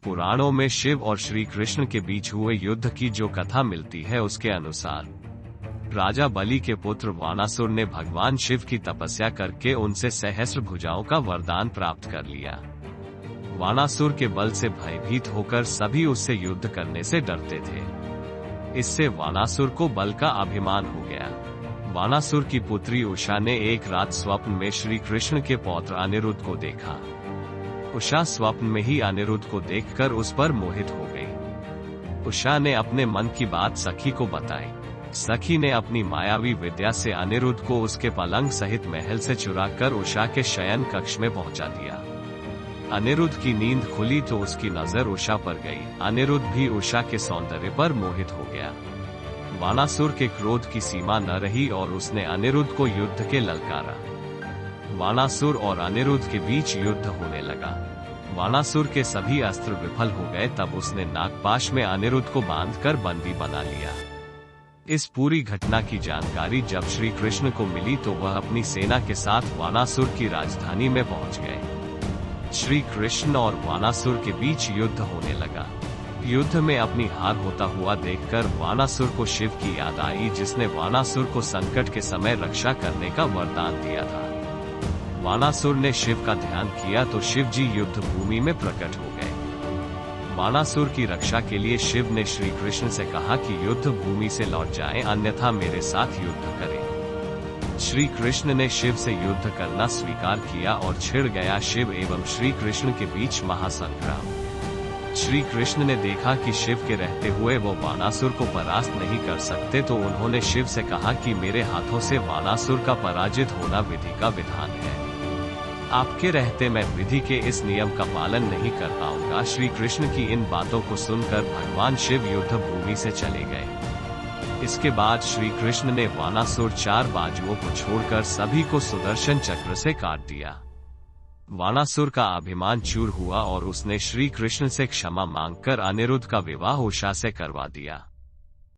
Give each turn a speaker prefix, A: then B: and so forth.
A: पुराणों में शिव और श्री कृष्ण के बीच हुए युद्ध की जो कथा मिलती है उसके अनुसार राजा बलि के पुत्र वानासुर ने भगवान शिव की तपस्या करके उनसे सहस्त्र भुजाओं का वरदान प्राप्त कर लिया। वानासुर के बल से भयभीत होकर सभी उससे युद्ध करने से डरते थे। इससे वानासुर को बल का अभिमान हो गया। वानासुर की पुत्री उषा ने एक रात स्वप्न में श्री कृष्ण के पौत्र अनिरुद्ध को देखा। उषा स्वप्न में ही अनिरुद्ध को देखकर उस पर मोहित हो गई। उषा ने अपने मन की बात सखी को बताई। सखी ने अपनी मायावी विद्या से अनिरुद्ध को उसके पलंग सहित महल से चुराकर उषा के शयन कक्ष में पहुंचा दिया। अनिरुद्ध की नींद खुली तो उसकी नजर उषा पर गई। अनिरुद्ध भी उषा के सौंदर्य पर मोहित हो गया। वानासुर के क्रोध की सीमा न रही और उसने अनिरुद्ध को युद्ध के ललकारा। वानासुर और अनिरुद्ध के बीच युद्ध होने लगा। वानासुर के सभी अस्त्र विफल हो गए। तब उसने नागपाश में अनिरुद्ध को बांधकर बंदी बना लिया। इस पूरी घटना की जानकारी जब श्री कृष्ण को मिली तो वह अपनी सेना के साथ वानासुर की राजधानी में पहुंच गए। श्री कृष्ण और वानासुर के बीच युद्ध होने लगा। युद्ध में अपनी हार होता हुआ देखकर वानासुर को शिव की याद आई, जिसने वानासुर को संकट के समय रक्षा करने का वरदान दिया था। वानासुर ने शिव का ध्यान किया तो शिव जी युद्ध भूमि में प्रकट हो गए। वानासुर की रक्षा के लिए शिव ने श्री कृष्ण से कहा कि युद्ध भूमि से लौट जाएं, अन्यथा मेरे साथ युद्ध करें। श्री कृष्ण ने शिव से युद्ध करना स्वीकार किया और छिड़ गया शिव एवं श्री कृष्ण के बीच महासंग्राम। श्री कृष्ण ने देखा कि शिव के रहते हुए वो वानासुर को परास्त नहीं कर सकते, तो उन्होंने शिव से कहा कि मेरे हाथों से वानासुर का पराजित होना विधि का विधान है। आपके रहते मैं विधि के इस नियम का पालन नहीं कर पाऊंगा। श्री कृष्ण की इन बातों को सुनकर भगवान शिव युद्ध भूमि से चले गए। इसके बाद श्री कृष्ण ने वानासुर चार बाजुओं को छोड़कर सभी को सुदर्शन चक्र से काट दिया। वानासुर का अभिमान चूर हुआ और उसने श्री कृष्ण से क्षमा मांगकर अनिरुद्ध का विवाह उषा से करवा दिया।